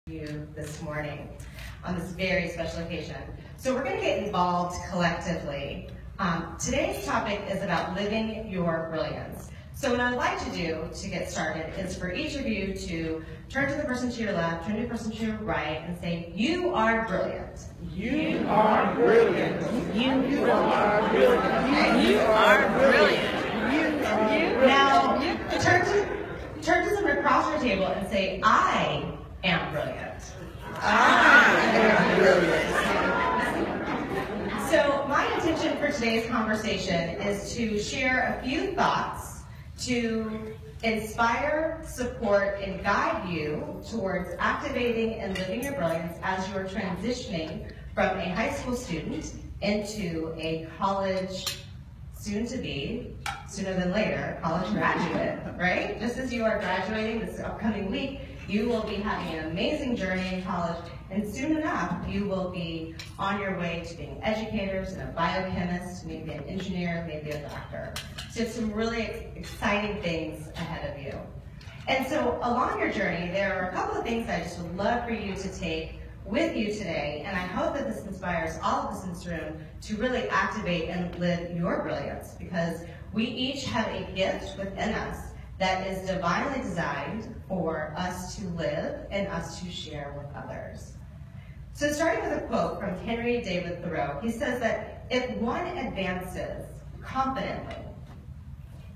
you this morning on this very special occasion. So we're going to get involved collectively. Today's topic is about living your brilliance. So what I'd like to do to get started is for each of you to turn to the person to your left, turn to the person to your right, and say, "You are brilliant." You are brilliant. You are brilliant. You are brilliant. Now, turn to someone across your table and say, "I am brilliant." I am brilliant. So my intention for today's conversation is to share a few thoughts to inspire, support, and guide you towards activating and living your brilliance as you are transitioning from a high school student into a college soon-to-be, sooner than later, college graduate, right? Just as you are graduating this upcoming week, you will be having an amazing journey in college, and soon enough, you will be on your way to being educators and a biochemist, maybe an engineer, maybe a doctor. So it's some really exciting things ahead of you. And so along your journey, there are a couple of things I just would love for you to take with you today, and I hope that this inspires all of us in this room to really activate and live your brilliance, because we each have a gift within us that is divinely designed for us to live and us to share with others. So starting with a quote from Henry David Thoreau, he says that if one advances confidently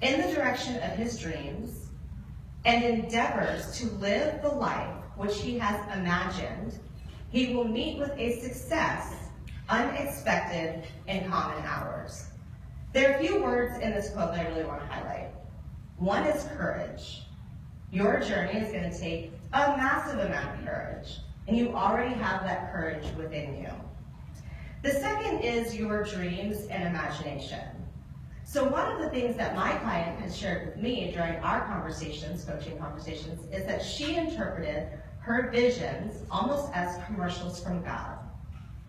in the direction of his dreams and endeavors to live the life which he has imagined, he will meet with a success unexpected in common hours. There are a few words in this quote that I really want to highlight. One is courage. Your journey is going to take a massive amount of courage, and you already have that courage within you. The second is your dreams and imagination. So one of the things that my client has shared with me during our conversations, coaching conversations, is that she interpreted her visions almost as commercials from God,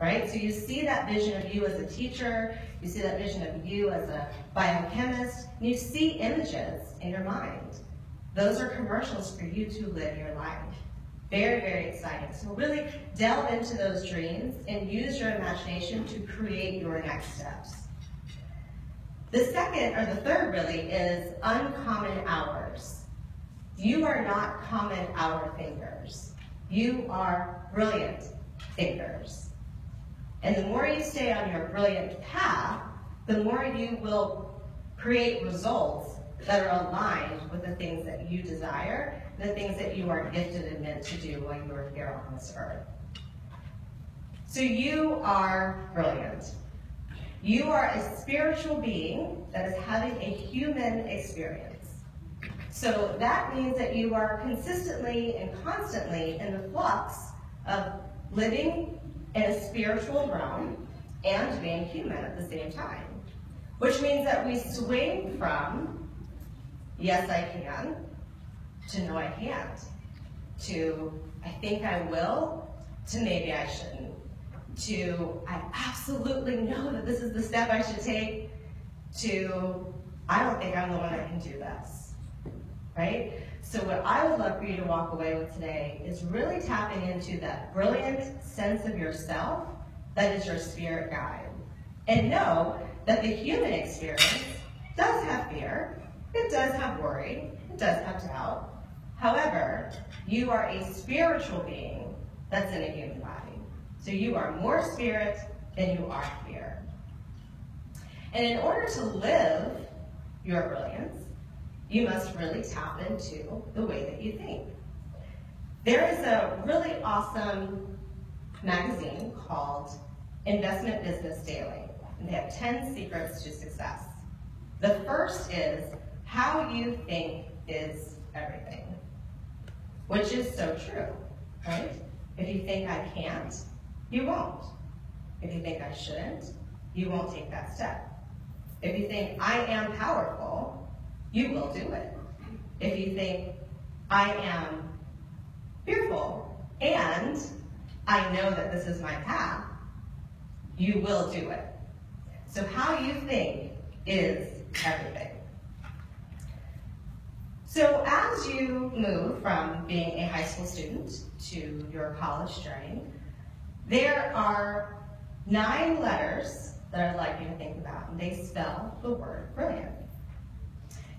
right? So you see that vision of you as a teacher, you see that vision of you as a biochemist, and you see images in your mind. Those are commercials for you to live your life. Very, very exciting. So really delve into those dreams and use your imagination to create your next steps. The second, or the third really, is uncommon hours. You are not common hour thinkers. You are brilliant thinkers. And the more you stay on your brilliant path, the more you will create results that are aligned with the things that you desire, the things that you are gifted and meant to do while you are here on this earth. So you are brilliant. You are a spiritual being that is having a human experience. So that means that you are consistently and constantly in the flux of living in a spiritual realm and being human at the same time. Which means that we swing from, yes I can, to no I can't, to I think I will, to maybe I shouldn't, to I absolutely know that this is the step I should take, to I don't think I'm the one that can do this, right? So what I would love for you to walk away with today is really tapping into that brilliant sense of yourself that is your spirit guide. And know that the human experience does have fear, it does have worry, it does have doubt. However, you are a spiritual being that's in a human body. So you are more spirit than you are fear. And in order to live your brilliance, you must really tap into the way that you think. There is a really awesome magazine called Investment Business Daily, and they have 10 secrets to success. The first is how you think is everything, which is so true, right? If you think I can't, you won't. If you think I shouldn't, you won't take that step. If you think I am powerful, you will do it. If you think I am fearful and I know that this is my path, you will do it. So how you think is everything. So as you move from being a high school student to your college journey, there are 9 letters that I'd like you to think about, and they spell the word brilliant.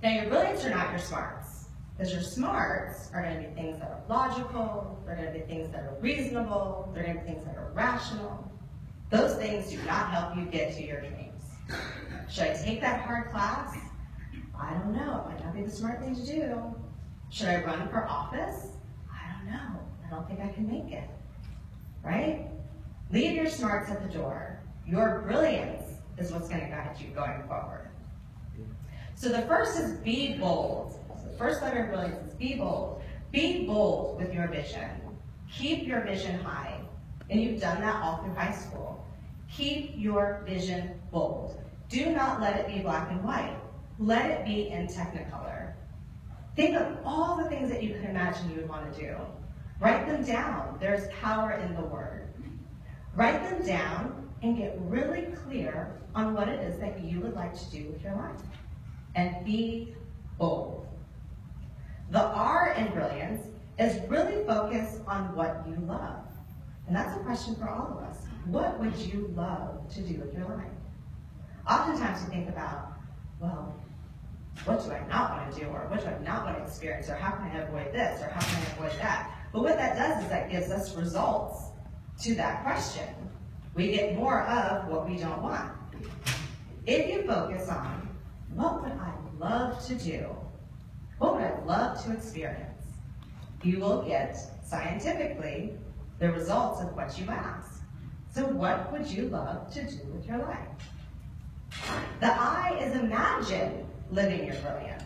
Now, your brilliants are not your smarts, because your smarts are going to be things that are logical, they're going to be things that are reasonable, they're going to be things that are rational. Those things do not help you get to your dreams. Should I take that hard class? I don't know. It might not be the smart thing to do. Should I run for office? I don't know. I don't think I can make it. Right? Leave your smarts at the door. Your brilliance is what's going to guide you going forward. So the first is be bold. So the first letter of brilliance is be bold. Be bold with your vision. Keep your vision high. And you've done that all through high school. Keep your vision bold. Do not let it be black and white. Let it be in Technicolor. Think of all the things that you could imagine you would want to do. Write them down. There's power in the word. Write them down and get really clear on what it is that you would like to do with your life. And be bold. The R in brilliance is really focus on what you love. And that's a question for all of us. What would you love to do with your life? Oftentimes we think about, well, what do I not want to do, or what do I not want to experience, or how can I avoid this, or how can I avoid that? But what that does is that gives us results to that question. We get more of what we don't want. If you focus on, what would I love to do? What would I love to experience? You will get, scientifically, the results of what you ask. So what would you love to do with your life? The I is imagine living your brilliance.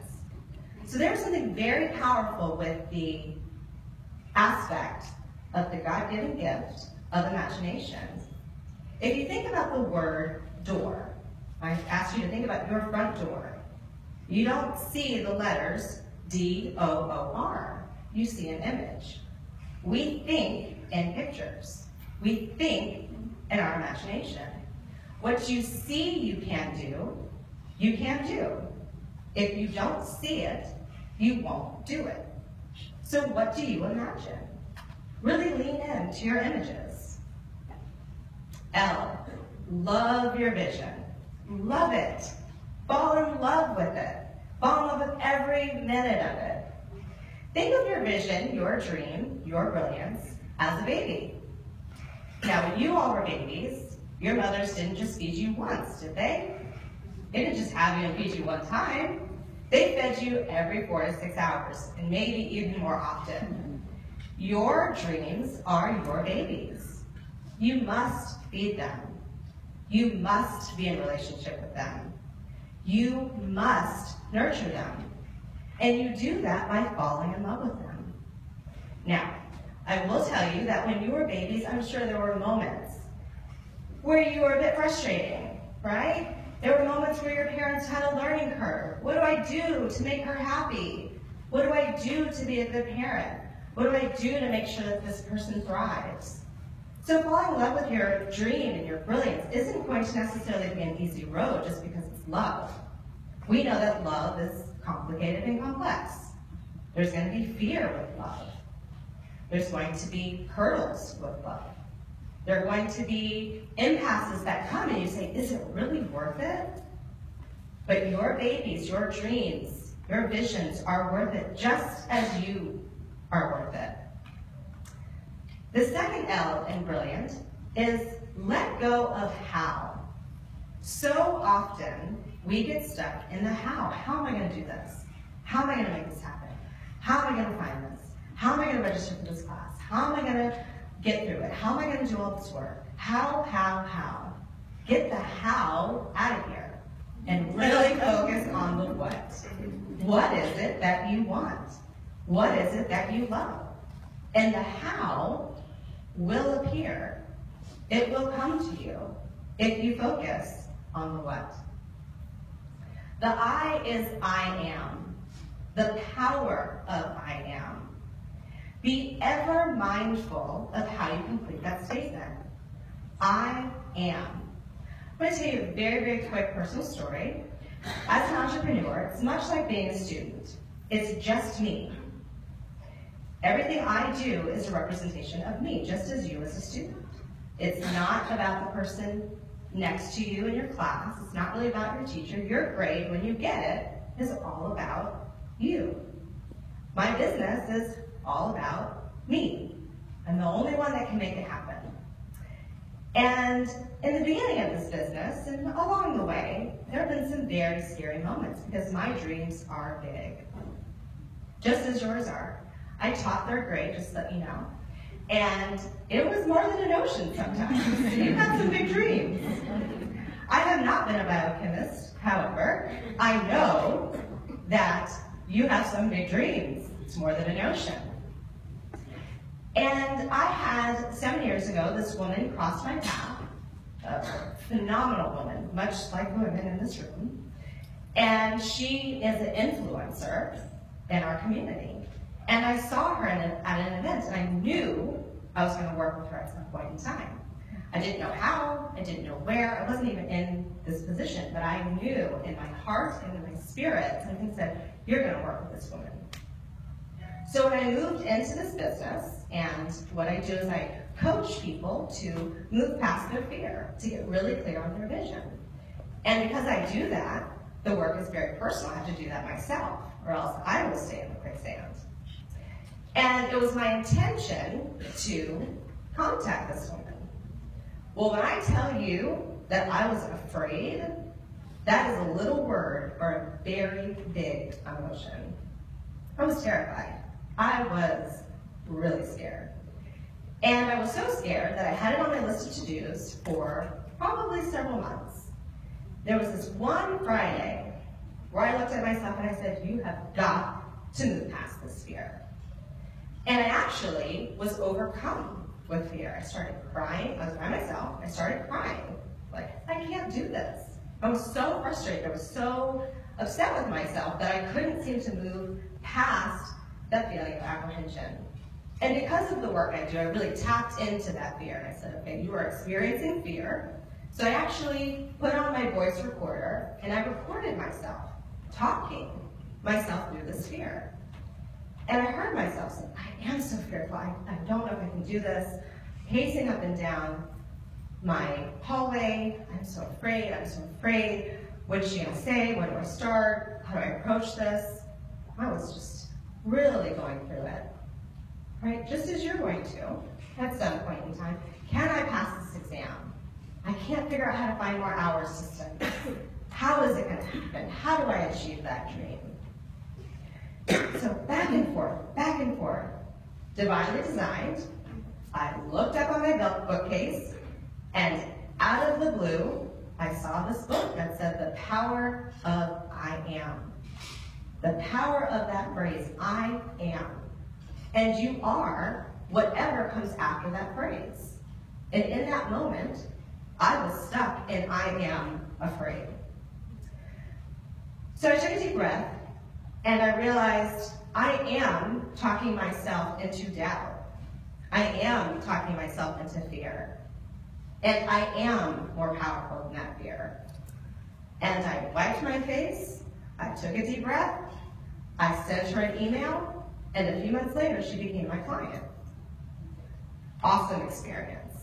So there's something very powerful with the aspect of the God-given gift of imagination. If you think about the word door, I asked you to think about your front door. You don't see the letters D-O-O-R. You see an image. We think in pictures. We think in our imagination. What you see you can do, you can do. If you don't see it, you won't do it. So what do you imagine? Really lean into your images. L, love your vision. Love it. Fall in love with it. Fall in love with every minute of it. Think of your vision, your dream, your brilliance as a baby. Now, when you all were babies, your mothers didn't just feed you once, did they? They didn't just have you and feed you one time. They fed you every 4 to 6 hours, and maybe even more often. Your dreams are your babies. You must feed them. You must be in relationship with them. You must nurture them. And you do that by falling in love with them. Now, I will tell you that when you were babies, I'm sure there were moments where you were a bit frustrating, right? There were moments where your parents had a learning curve. What do I do to make her happy? What do I do to be a good parent? What do I do to make sure that this person thrives? So falling in love with your dream and your brilliance isn't going to necessarily be an easy road just because it's love. We know that love is complicated and complex. There's going to be fear with love. There's going to be hurdles with love. There are going to be impasses that come and you say, is it really worth it? But your babies, your dreams, your visions are worth it just as you are worth it. The second L in brilliant is let go of how. So often we get stuck in the how. How am I going to do this? How am I going to make this happen? How am I going to find this? How am I going to register for this class? How am I going to get through it? How am I going to do all this work? How? Get the how out of here and really focus on the what. What is it that you want? What is it that you love? And the how will appear. It will come to you if you focus on the what. The I is I am. The power of I am. Be ever mindful of how you complete that statement. I am. I'm going to tell you a very, very quick personal story. As an entrepreneur, it's much like being a student. It's just me. Everything I do is a representation of me, just as you as a student. It's not about the person next to you in your class. It's not really about your teacher. Your grade, when you get it, is all about you. My business is all about me. I'm the only one that can make it happen. And in the beginning of this business, and along the way, there have been some very scary moments because my dreams are big, just as yours are. I taught third grade, just to let you know, and it was more than an ocean sometimes. You've got some big dreams. I have not been a biochemist, however, I know that you have some big dreams. It's more than an ocean. And I had, 7 years ago, this woman cross my path, a phenomenal woman, much like the women in this room. And she is an influencer in our community. And I saw her at an event, and I knew I was going to work with her at some point in time. I didn't know how, I didn't know where, I wasn't even in this position, but I knew in my heart and in my spirit, something said, you're going to work with this woman. So when I moved into this business, and what I do is I coach people to move past their fear, to get really clear on their vision. And because I do that, the work is very personal. I have to do that myself, or else I will stay in the quicksand. And it was my intention to contact this woman. Well, when I tell you that I was afraid, that is a little word for a very big emotion. I was terrified. I was really scared. And I was so scared that I had it on my list of to-dos for probably several months. There was this one Friday where I looked at myself and I said, you have got to move past this fear. And I actually was overcome with fear. I started crying. I was by myself. I started crying. Like, I can't do this. I was so frustrated. I was so upset with myself that I couldn't seem to move past that feeling of apprehension. And because of the work I do, I really tapped into that fear. And I said, okay, you are experiencing fear. So I actually put on my voice recorder and I recorded myself talking myself through this fear. And I heard myself say, I am so fearful. I don't know if I can do this. Pacing up and down my hallway. I'm so afraid. I'm so afraid. What is she going to say? Where do I start? How do I approach this? I was just really going through it. Right? Just as you're going to at some point in time. Can I pass this exam? I can't figure out how to find more hours to study. How is it going to happen? How do I achieve that dream? So back and forth, divinely designed. I looked up on my bookcase, and out of the blue, I saw this book that said the power of I am. The power of that phrase, I am. And you are whatever comes after that phrase. And in that moment, I was stuck in I am afraid. So I took a deep breath, and I realized I am talking myself into doubt. I am talking myself into fear. And I am more powerful than that fear. And I wiped my face, I took a deep breath, I sent her an email, and a few months later, she became my client. Awesome experience.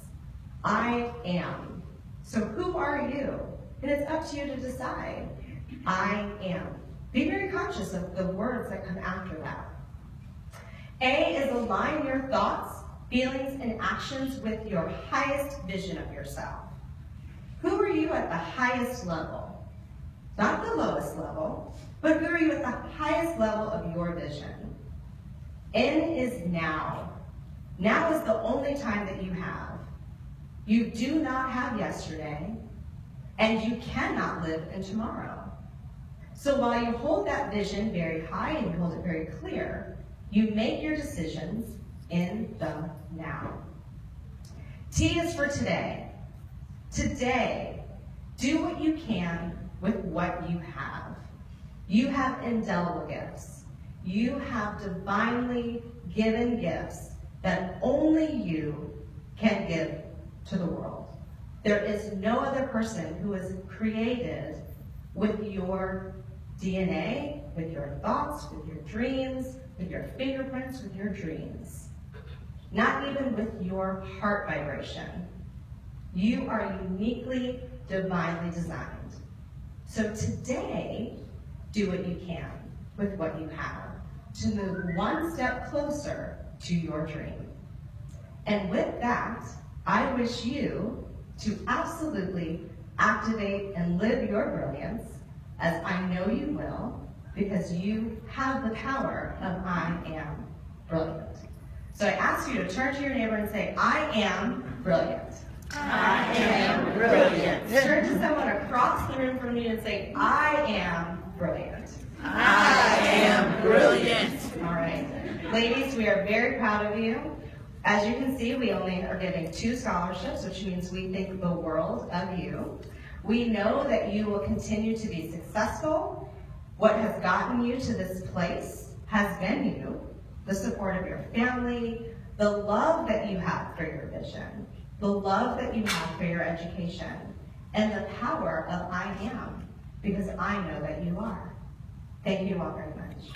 I am. So who are you? And it's up to you to decide. I am. Be very conscious of the words that come after that. A is align your thoughts, feelings, and actions with your highest vision of yourself. Who are you at the highest level? Not the lowest level, but who are you at the highest level of your vision? N is now. Now is the only time that you have. You do not have yesterday, and you cannot live in tomorrow. So while you hold that vision very high and you hold it very clear, you make your decisions in the now. T is for today. Today, do what you can with what you have. You have indelible gifts. You have divinely given gifts that only you can give to the world. There is no other person who is created with your DNA with your thoughts, with your dreams, with your fingerprints, with your dreams. Not even with your heart vibration. You are uniquely, divinely designed. So today, do what you can with what you have to move one step closer to your dream. And with that, I wish you to absolutely activate and live your brilliance, as I know you will, because you have the power of I am brilliant. So I ask you to turn to your neighbor and say, I am brilliant. I am brilliant. Turn to someone across the room from you and say, I am brilliant. I am brilliant. All right. Ladies, we are very proud of you. As you can see, we only are giving 2 scholarships, which means we think the world of you. We know that you will continue to be successful. What has gotten you to this place has been you, the support of your family, the love that you have for your vision, the love that you have for your education, and the power of I am, because I know that you are. Thank you all very much.